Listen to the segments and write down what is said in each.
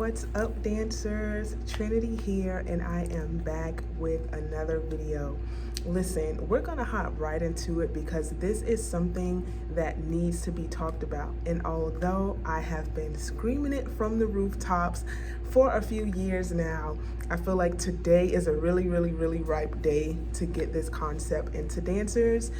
What's up, dancers? Trinity here, and I am back with another video. Listen, we're gonna hop right into it because this is something that needs to be talked about. And although I have been screaming it from the rooftops for a few years now, I feel like today is a really ripe day to get this concept into dancers,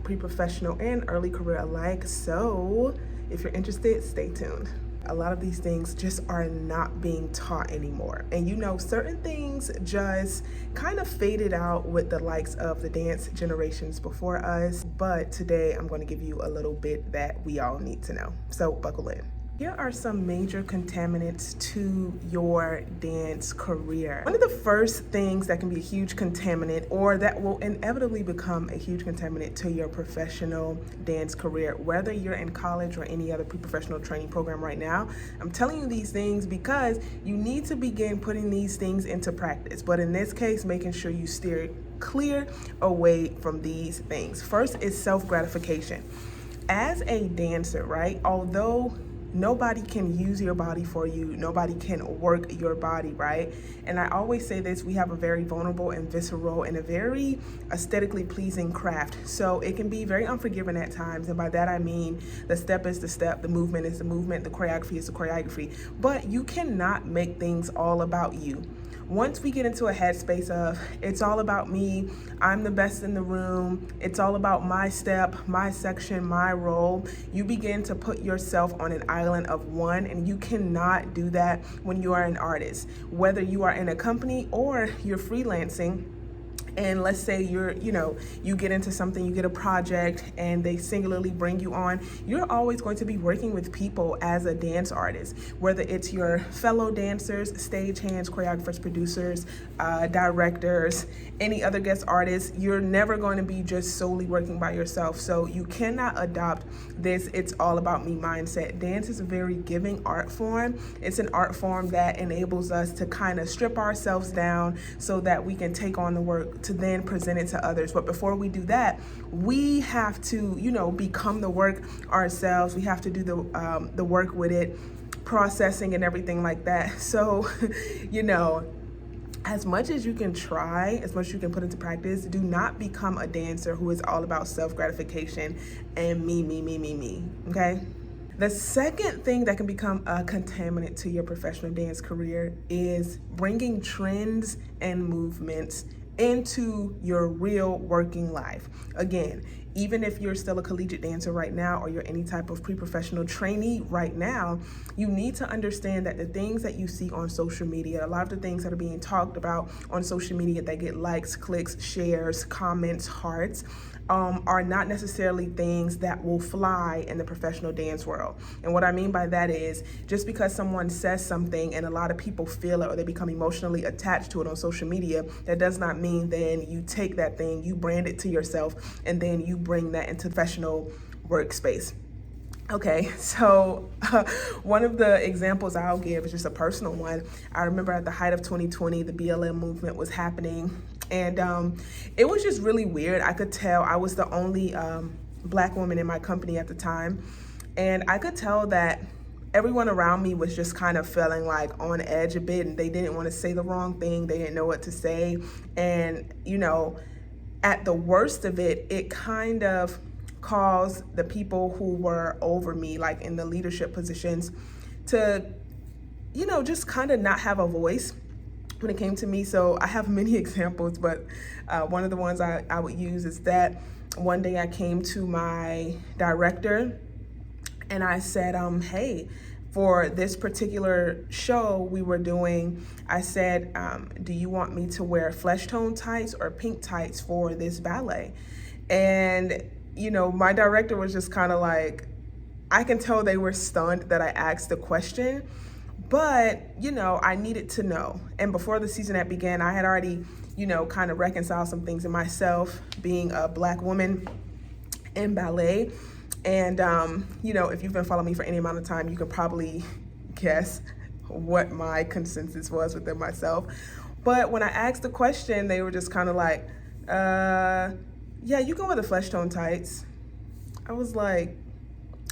pre-professional and early career alike. So if you're interested, stay tuned. A lot of these things just are not being taught anymore. And you know, certain things just kind of faded out with the likes of the dance generations before us. But today I'm going to give you a little bit that we all need to know. So buckle in. Here are some major contaminants to your dance career. One of the first things that can be a huge contaminant, or that will inevitably become a huge contaminant to your professional dance career, whether you're in college or any other pre-professional training program right now. I'm telling you these things because you need to begin putting these things into practice. But in this case, making sure you steer clear away from these things. First is self-gratification. As a dancer, right, although nobody can use your body for you, nobody can work your body, right? And I always say this, we have a very vulnerable and visceral and a very aesthetically pleasing craft. So it can be very unforgiving at times. And by that I mean the step is the step, the movement is the movement, the choreography is the choreography. But you cannot make things all about you. Once we get into a headspace of it's all about me, I'm the best in the room, it's all about my step, my section, my role, you begin to put yourself on an island of one, and you cannot do that when you are an artist. Whether you are in a company or you're freelancing, and let's say you get into something, you get a project and they singularly bring you on, you're always going to be working with people as a dance artist, whether it's your fellow dancers, stagehands, choreographers, producers, directors, any other guest artists. You're never going to be just solely working by yourself. So you cannot adopt this "it's all about me" mindset. Dance is a very giving art form. It's an art form that enables us to kind of strip ourselves down so that we can take on the work to then present it to others. But before we do that, we have to, become the work ourselves. We have to do the work with it, processing and everything like that. So, as much as you can try, as much as you can put into practice, do not become a dancer who is all about self-gratification and me, okay? The second thing that can become a contaminant to your professional dance career is bringing trends and movements into your real working life. Again, even if you're still a collegiate dancer right now, or you're any type of pre-professional trainee right now, you need to understand that the things that you see on social media, a lot of the things that are being talked about on social media that get likes, clicks, shares, comments, hearts, are not necessarily things that will fly in the professional dance world. And what I mean by that is, just because someone says something and a lot of people feel it or they become emotionally attached to it on social media, that does not mean then you take that thing, you brand it to yourself, and then you bring that into professional workspace. Okay, so one of the examples I'll give is just a personal one. I remember at the height of 2020, the BLM movement was happening, and it was just really weird. I could tell I was the only Black woman in my company at the time, and I could tell that everyone around me was just kind of feeling like on edge a bit, and they didn't want to say the wrong thing. They didn't know what to say, and at the worst of it, it kind of caused the people who were over me, like in the leadership positions, to, just kind of not have a voice when it came to me. So I have many examples, but one of the ones I would use is that one day I came to my director and I said, hey, for this particular show we were doing, I said, do you want me to wear flesh tone tights or pink tights for this ballet? And my director was just kind of like, I can tell they were stunned that I asked the question, but, I needed to know. And before the season had began, I had already, kind of reconciled some things in myself, being a Black woman in ballet. And, if you've been following me for any amount of time, you could probably guess what my consensus was within myself. But when I asked the question, they were just kind of like, yeah, you can wear the flesh tone tights. I was like,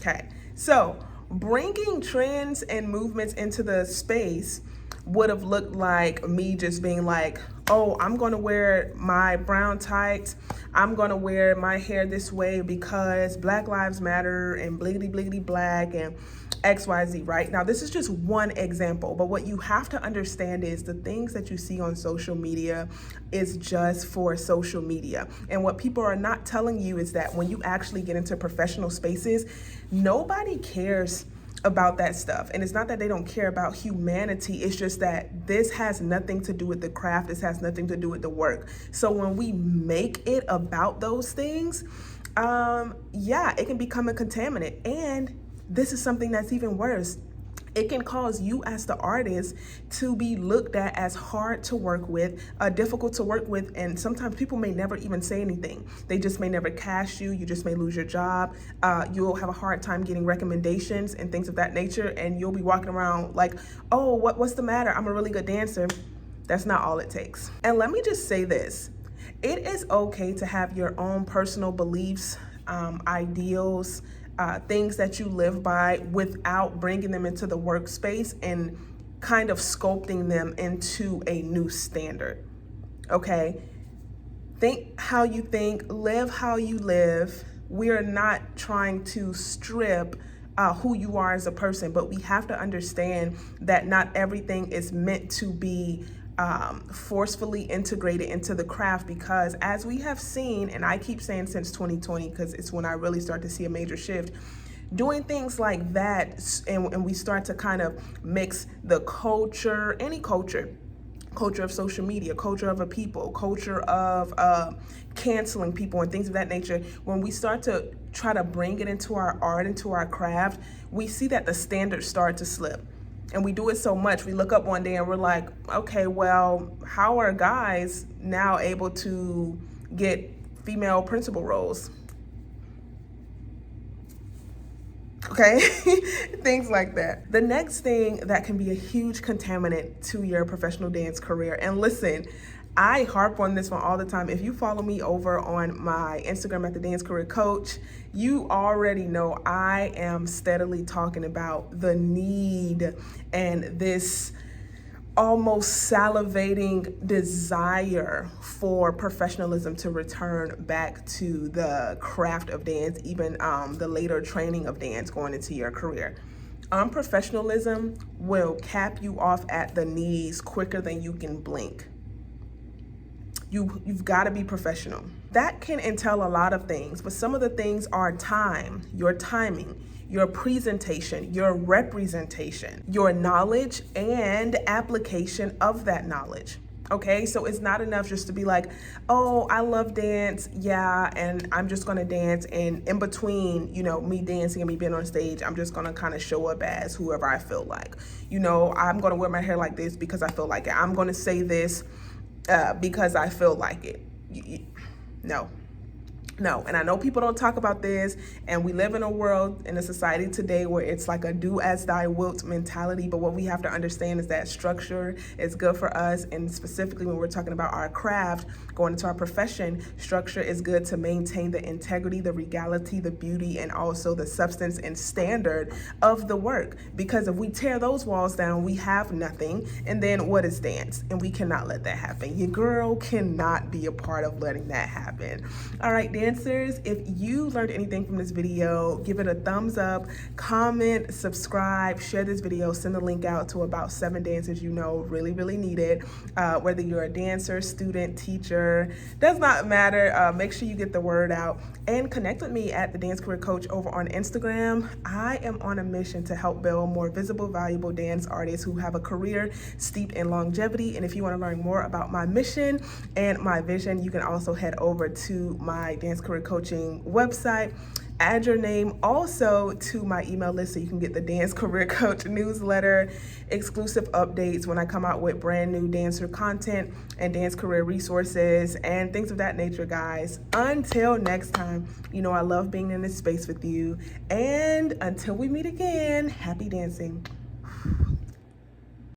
okay. So bringing trends and movements into the space would have looked like me just being like, oh, I'm gonna wear my brown tights, I'm gonna wear my hair this way because Black Lives Matter and bliggity bliggity black and XYZ, right? Now, this is just one example, but what you have to understand is the things that you see on social media is just for social media. And what people are not telling you is that when you actually get into professional spaces, nobody cares about that stuff. And it's not that they don't care about humanity, it's just that this has nothing to do with the craft, this has nothing to do with the work. So when we make it about those things, yeah, it can become a contaminant. And this is something that's even worse. It can cause you as the artist to be looked at as hard to work with, difficult to work with, and sometimes people may never even say anything. They just may never cast you, you just may lose your job, you'll have a hard time getting recommendations and things of that nature, and you'll be walking around like, oh, what's the matter? I'm a really good dancer. That's not all it takes. And let me just say this, it is okay to have your own personal beliefs, ideals, things that you live by without bringing them into the workspace and kind of sculpting them into a new standard, okay? Think how you think, live how you live. We are not trying to strip who you are as a person, but we have to understand that not everything is meant to be forcefully integrated into the craft, because as we have seen, and I keep saying since 2020, because it's when I really start to see a major shift, doing things like that, and we start to kind of mix the culture, any culture of social media, culture of a people, culture of canceling people and things of that nature. When we start to try to bring it into our art, into our craft, we see that the standards start to slip. And we do it so much, we look up one day and we're like, okay, well, how are guys now able to get female principal roles? Okay, things like that. The next thing that can be a huge contaminant to your professional dance career, and listen, I harp on this one all the time. If you follow me over on my Instagram at TheDanceCareerCoach, you already know I am steadily talking about the need and this almost salivating desire for professionalism to return back to the craft of dance, even the later training of dance going into your career. Unprofessionalism will cap you off at the knees quicker than you can blink. You've got to be professional. That can entail a lot of things, but some of the things are time, your timing, your presentation, your representation, your knowledge and application of that knowledge. Okay, so it's not enough just to be like, oh, I love dance, yeah, and I'm just gonna dance, and in between, you know, me dancing and me being on stage, I'm just gonna kind of show up as whoever I feel like. You know, I'm gonna wear my hair like this because I feel like it. I'm gonna say this because I feel like it. No, and I know people don't talk about this, and we live in a world, in a society today where it's like a do as thou wilt mentality, but what we have to understand is that structure is good for us, and specifically when we're talking about our craft, going into our profession, structure is good to maintain the integrity, the regality, the beauty, and also the substance and standard of the work, because if we tear those walls down, we have nothing, and then what is dance? And we cannot let that happen. Your girl cannot be a part of letting that happen. All right, dancers, if you learned anything from this video, give it a thumbs up, comment, subscribe, share this video, send the link out to about 7 dancers you know really need it. Whether you're a dancer, student, teacher, does not matter. Make sure you get the word out, and connect with me at The Dance Career Coach over on Instagram. I am on a mission to help build more visible, valuable dance artists who have a career steeped in longevity. And if you want to learn more about my mission and my vision, you can also head over to my Dance Career Coaching website, add your name also to my email list so you can get the Dance Career Coach newsletter, exclusive updates when I come out with brand new dancer content and dance career resources and things of that nature, guys. Until next time, you know I love being in this space with you, and until we meet again, happy dancing.